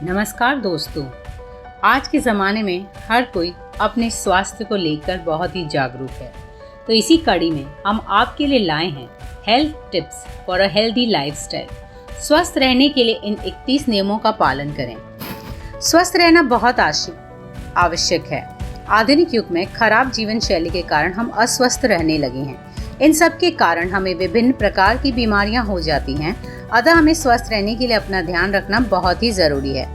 नमस्कार दोस्तों। आज के ज़माने में हर कोई अपने स्वास्थ्य को लेकर बहुत ही जागरूक है। तो इसी कड़ी में हम आपके लिए लाए हैं health tips for a healthy lifestyle. स्वस्थ रहने के लिए इन 31 नियमों का पालन करें। स्वस्थ रहना बहुत आवश्यक है। आधुनिक युग में खराब जीवन शैली के कारण हम अस्वस्थ रहने लगे हैं। इन सब के कारण हमें विभिन्न प्रकार की बीमारियां हो जाती हैं। अतः हमें स्वस्थ रहने के लिए अपना ध्यान रखना बहुत ही ज़रूरी है।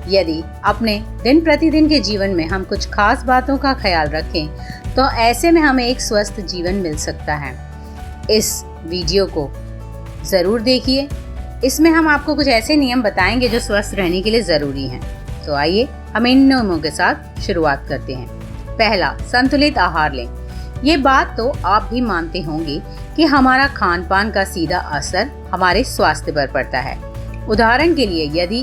यदि अपने दिन प्रतिदिन के जीवन में हम कुछ खास बातों का ख्याल रखें तो ऐसे में हमें एक स्वस्थ जीवन मिल सकता है। इस वीडियो को ज़रूर देखिए। इसमें हम आपको कुछ ऐसे नियम बताएंगे जो स्वस्थ रहने के लिए ज़रूरी हैं। तो आइए हम इन नियमों के साथ शुरुआत करते हैं। पहला, संतुलित आहार लें। ये बात तो आप भी मानते होंगे कि हमारा खान पान का सीधा असर हमारे स्वास्थ्य पर पड़ता है। उदाहरण के लिए यदि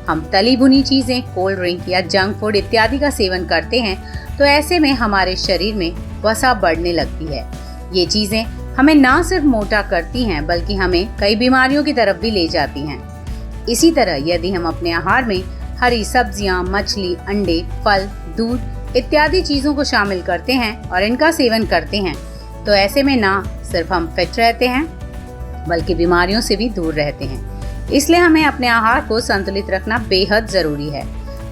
हम तली भुनी चीज़ें, कोल्ड ड्रिंक या जंक फूड इत्यादि का सेवन करते हैं तो ऐसे में हमारे शरीर में वसा बढ़ने लगती है। ये चीज़ें हमें न सिर्फ मोटा करती हैं बल्कि हमें कई बीमारियों की तरफ भी ले जाती हैं। इसी तरह यदि हम अपने आहार में हरी सब्जियां, मछली, अंडे, फल, दूध इत्यादि चीज़ों को शामिल करते हैं और इनका सेवन करते हैं तो ऐसे में ना सिर्फ हम फिट रहते हैं बल्कि बीमारियों से भी दूर रहते हैं। इसलिए हमें अपने आहार को संतुलित रखना बेहद ज़रूरी है।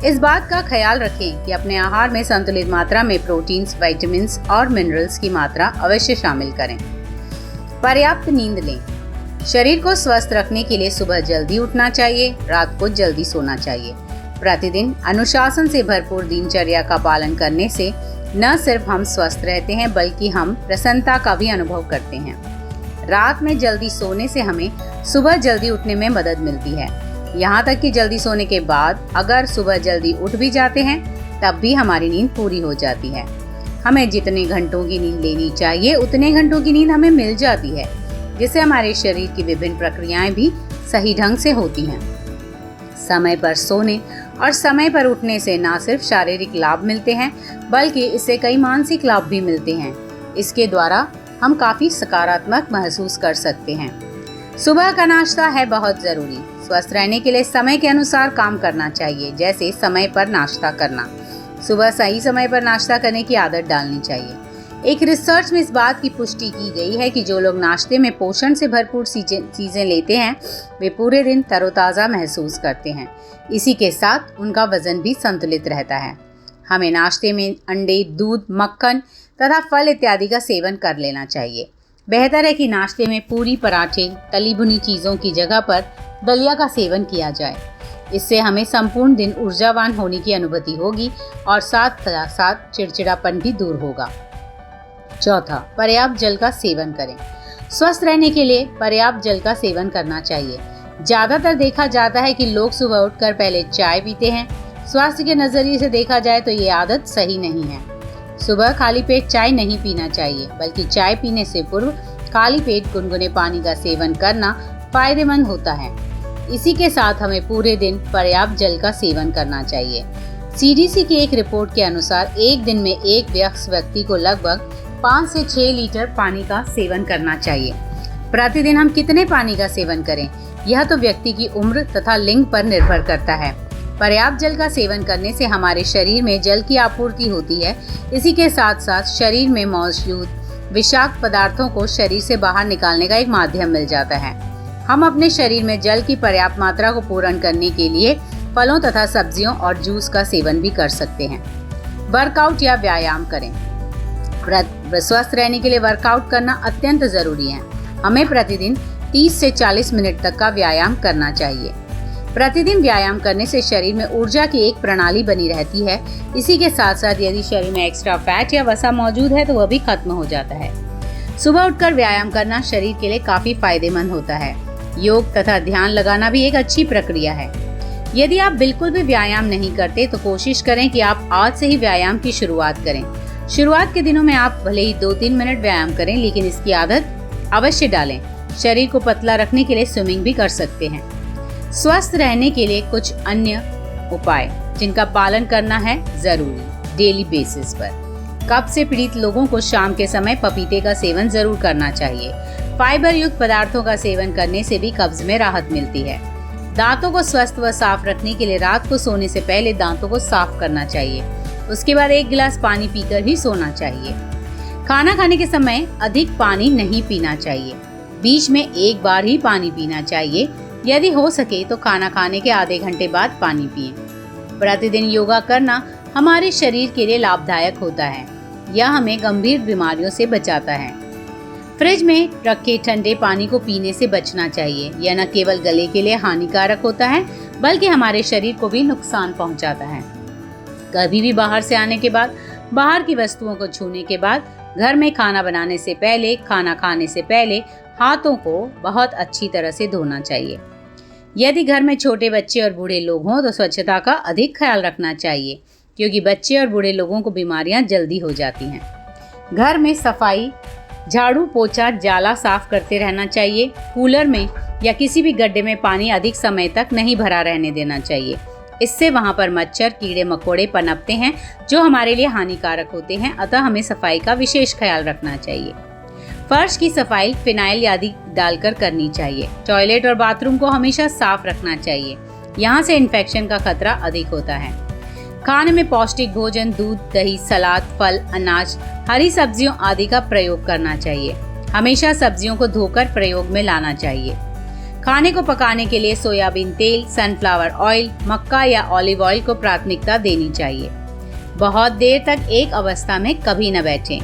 इस बात का ख्याल रखें कि अपने आहार में संतुलित मात्रा में प्रोटीन्स, विटामिन्स और मिनरल्स की मात्रा अवश्य शामिल करें। पर्याप्त नींद लें। शरीर को स्वस्थ रखने के लिए सुबह जल्दी उठना चाहिए, रात को जल्दी सोना चाहिए। प्रतिदिन अनुशासन से भरपूर दिनचर्या का पालन करने से न सिर्फ हम स्वस्थ रहते हैं बल्कि हम प्रसन्नता का भी अनुभव करते हैं। रात में जल्दी सोने से हमें सुबह जल्दी उठने में मदद मिलती है। यहाँ तक कि जल्दी सोने के बाद अगर सुबह जल्दी उठ भी जाते हैं तब भी हमारी नींद पूरी हो जाती है। हमें जितने घंटों की नींद लेनी चाहिए उतने घंटों की नींद हमें मिल जाती है, जिससे हमारे शरीर की विभिन्न प्रक्रियाएं भी सही ढंग से होती हैं। समय पर सोने और समय पर उठने से न सिर्फ शारीरिक लाभ मिलते हैं बल्कि इससे कई मानसिक लाभ भी मिलते हैं। इसके द्वारा हम काफ़ी सकारात्मक महसूस कर सकते हैं। सुबह का नाश्ता है बहुत ज़रूरी। स्वस्थ रहने के लिए समय के अनुसार काम करना चाहिए, जैसे समय पर नाश्ता करना। सुबह सही समय पर नाश्ता करने की आदत डालनी चाहिए। एक रिसर्च में इस बात की पुष्टि की गई है कि जो लोग नाश्ते में पोषण से भरपूर चीज़ें लेते हैं वे पूरे दिन तरोताज़ा महसूस करते हैं। इसी के साथ उनका वजन भी संतुलित रहता है। हमें नाश्ते में अंडे, दूध, मक्खन तथा फल इत्यादि का सेवन कर लेना चाहिए। बेहतर है कि नाश्ते में पूरी, पराठे, तली भुनी चीज़ों की जगह पर दलिया का सेवन किया जाए। इससे हमें संपूर्ण दिन ऊर्जावान होने की अनुभूति होगी और साथ साथ चिड़चिड़ापन भी दूर होगा। चौथा, पर्याप्त जल का सेवन करें। स्वस्थ रहने के लिए पर्याप्त जल का सेवन करना चाहिए। ज़्यादातर देखा जाता है कि लोग सुबह उठकर पहले चाय पीते हैं। स्वास्थ्य के नज़रिए से देखा जाए तो ये आदत सही नहीं है। सुबह खाली पेट चाय नहीं पीना चाहिए बल्कि चाय पीने से पूर्व खाली पेट गुनगुने पानी का सेवन करना फायदेमंद होता है। इसी के साथ हमें पूरे दिन पर्याप्त जल का सेवन करना चाहिए। CDC की एक रिपोर्ट के अनुसार एक दिन में एक वयस्क व्यक्ति को लगभग 5 से 6 लीटर पानी का सेवन करना चाहिए। प्रतिदिन हम कितने पानी का सेवन करें यह तो व्यक्ति की उम्र तथा लिंग पर निर्भर करता है। पर्याप्त जल का सेवन करने से हमारे शरीर में जल की आपूर्ति होती है। इसी के साथ साथ शरीर में मौजूद विषाक्त पदार्थों को शरीर से बाहर निकालने का एक माध्यम मिल जाता है। हम अपने शरीर में जल की पर्याप्त मात्रा को पूर्ण करने के लिए फलों तथा सब्जियों और जूस का सेवन भी कर सकते हैं। वर्कआउट या व्यायाम करें। स्वस्थ रहने के लिए वर्कआउट करना अत्यंत ज़रूरी है। हमें प्रतिदिन 30 से 40 मिनट तक का व्यायाम करना चाहिए। प्रतिदिन व्यायाम करने से शरीर में ऊर्जा की एक प्रणाली बनी रहती है। इसी के साथ साथ यदि शरीर में एक्स्ट्रा फैट या वसा मौजूद है तो वह भी खत्म हो जाता है। सुबह उठकर व्यायाम करना शरीर के लिए काफ़ी फायदेमंद होता है। योग तथा ध्यान लगाना भी एक अच्छी प्रक्रिया है। यदि आप बिल्कुल भी व्यायाम नहीं करते तो कोशिश करें कि आप आज से ही व्यायाम की शुरुआत करें। शुरुआत के दिनों में आप भले ही 2-3 मिनट व्यायाम करें लेकिन इसकी आदत अवश्य डालें। शरीर को पतला रखने के लिए स्विमिंग भी कर सकते हैं। स्वस्थ रहने के लिए कुछ अन्य उपाय जिनका पालन करना है जरूरी डेली बेसिस पर। कब्ज से पीड़ित लोगों को शाम के समय पपीते का सेवन जरूर करना चाहिए। फाइबर युक्त पदार्थों का सेवन करने से भी कब्ज में राहत मिलती है। दांतों को स्वस्थ व साफ रखने के लिए रात को सोने से पहले दांतों को साफ करना चाहिए। उसके बाद 1 गिलास पानी पीकर ही सोना चाहिए। खाना खाने के समय अधिक पानी नहीं पीना चाहिए। बीच में 1 बार ही पानी पीना चाहिए। यदि हो सके तो खाना खाने के आधे घंटे बाद पानी पिएं। प्रतिदिन योगा करना हमारे शरीर के लिए लाभदायक होता है। यह हमें गंभीर बीमारियों से बचाता है। फ्रिज में रखे ठंडे पानी को पीने से बचना चाहिए। यह न केवल गले के लिए हानिकारक होता है बल्कि हमारे शरीर को भी नुकसान पहुंचाता है। कभी भी बाहर से आने के बाद, बाहर की वस्तुओं को छूने के बाद, घर में खाना बनाने से पहले, खाना खाने से पहले हाथों को बहुत अच्छी तरह से धोना चाहिए। यदि घर में छोटे बच्चे और बूढ़े लोग हों तो स्वच्छता का अधिक ख्याल रखना चाहिए, क्योंकि बच्चे और बूढ़े लोगों को बीमारियां जल्दी हो जाती हैं। घर में सफाई, झाड़ू पोछा, जाला साफ करते रहना चाहिए। कूलर में या किसी भी गड्ढे में पानी अधिक समय तक नहीं भरा रहने देना चाहिए। इससे वहां पर मच्छर, कीड़े मकोड़े पनपते हैं जो हमारे लिए हानिकारक होते हैं। अतः हमें सफाई का विशेष ख्याल रखना चाहिए। फर्श की सफाई फिनाइल आदि डालकर करनी चाहिए। टॉयलेट और बाथरूम को हमेशा साफ रखना चाहिए। यहाँ से इन्फेक्शन का खतरा अधिक होता है। खाने में पौष्टिक भोजन, दूध, दही, सलाद, फल, अनाज, हरी सब्जियों आदि का प्रयोग करना चाहिए। हमेशा सब्जियों को धोकर प्रयोग में लाना चाहिए। खाने को पकाने के लिए सोयाबीन तेल, सनफ्लावर ऑयल, मक्का या ऑलिव ऑयल को प्राथमिकता देनी चाहिए। बहुत देर तक एक अवस्था में कभी न बैठें।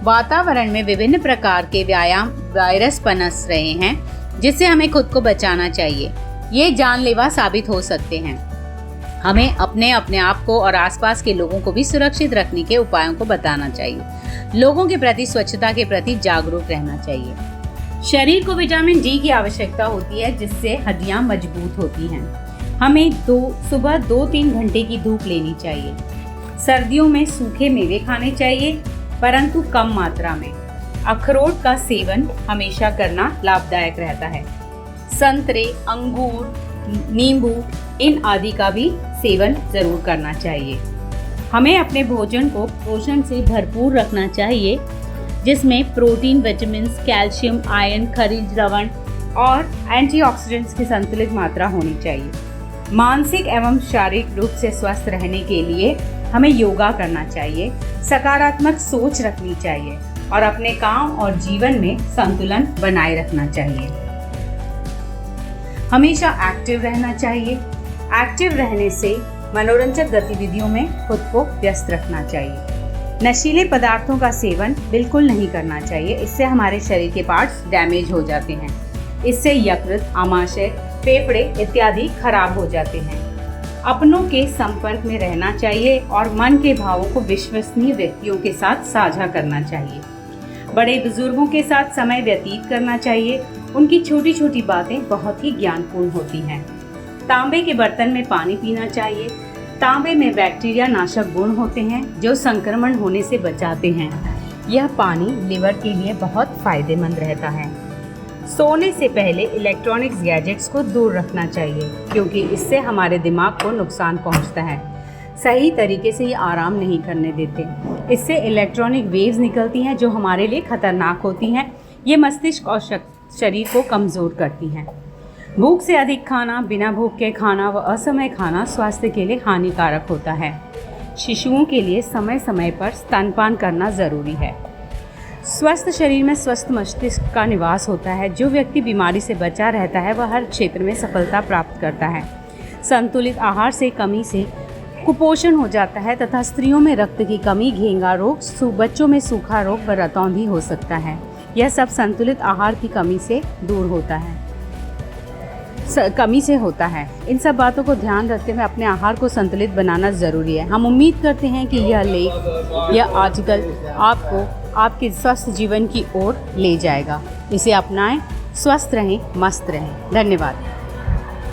वातावरण में विभिन्न प्रकार के वायरस पनस रहे हैं, जिससे हमें खुद को बचाना चाहिए। ये जानलेवा साबित हो सकते हैं। हमें अपने आप को और आसपास के लोगों को भी सुरक्षित रखने के उपायों को बताना चाहिए। लोगों के प्रति स्वच्छता के प्रति जागरूक रहना चाहिए। शरीर को विटामिन डी की आवश्यकता होती है, जिससे हड्डियां मजबूत होती हैं। हमें सुबह 2-3 घंटे की धूप लेनी चाहिए। सर्दियों में सूखे मेवे खाने चाहिए, परंतु कम मात्रा में। अखरोट का सेवन हमेशा करना लाभदायक रहता है। संतरे, अंगूर, नींबू इन आदि का भी सेवन जरूर करना चाहिए। हमें अपने भोजन को पोषण से भरपूर रखना चाहिए, जिसमें प्रोटीन, विटामिन्स, कैल्शियम, आयरन, खनिज लवण और एंटीऑक्सीडेंट्स की संतुलित मात्रा होनी चाहिए। मानसिक एवं शारीरिक रूप से स्वस्थ रहने के लिए हमें योगा करना चाहिए, सकारात्मक सोच रखनी चाहिए और अपने काम और जीवन में संतुलन बनाए रखना चाहिए। हमेशा एक्टिव रहना चाहिए। एक्टिव रहने से मनोरंजक गतिविधियों में खुद को व्यस्त रखना चाहिए। नशीले पदार्थों का सेवन बिल्कुल नहीं करना चाहिए। इससे हमारे शरीर के पार्ट्स डैमेज हो जाते हैं। इससे यकृत, आमाशय, फेफड़े इत्यादि खराब हो जाते हैं। अपनों के संपर्क में रहना चाहिए और मन के भावों को विश्वसनीय व्यक्तियों के साथ साझा करना चाहिए। बड़े बुजुर्गों के साथ समय व्यतीत करना चाहिए। उनकी छोटी छोटी बातें बहुत ही ज्ञानपूर्ण होती हैं। तांबे के बर्तन में पानी पीना चाहिए। तांबे में बैक्टीरिया नाशक गुण होते हैं जो संक्रमण होने से बचाते हैं। यह पानी लिवर के लिए बहुत फायदेमंद रहता है। सोने से पहले इलेक्ट्रॉनिक्स गैजेट्स को दूर रखना चाहिए, क्योंकि इससे हमारे दिमाग को नुकसान पहुंचता है। सही तरीके से ये आराम नहीं करने देते। इससे इलेक्ट्रॉनिक वेव्स निकलती हैं जो हमारे लिए खतरनाक होती हैं। ये मस्तिष्क और शरीर को कमज़ोर करती हैं। भूख से अधिक खाना, बिना भूख के खाना व असमय खाना स्वास्थ्य के लिए हानिकारक होता है। शिशुओं के लिए समय समय पर स्तनपान करना ज़रूरी है। स्वस्थ शरीर में स्वस्थ मस्तिष्क का निवास होता है। जो व्यक्ति बीमारी से बचा रहता है वह हर क्षेत्र में सफलता प्राप्त करता है। संतुलित आहार से कमी से कुपोषण हो जाता है तथा स्त्रियों में रक्त की कमी, घेंगा रोग, बच्चों में सूखा रोग व रतौंधी हो सकता है। यह सब संतुलित आहार की कमी से दूर होता है, कमी से होता है। इन सब बातों को ध्यान रखते हुए अपने आहार को संतुलित बनाना ज़रूरी है। हम उम्मीद करते हैं कि यह लेख, यह आर्टिकल आपको आपके स्वस्थ जीवन की ओर ले जाएगा। इसे अपनाएं, स्वस्थ रहें, मस्त रहें। धन्यवाद।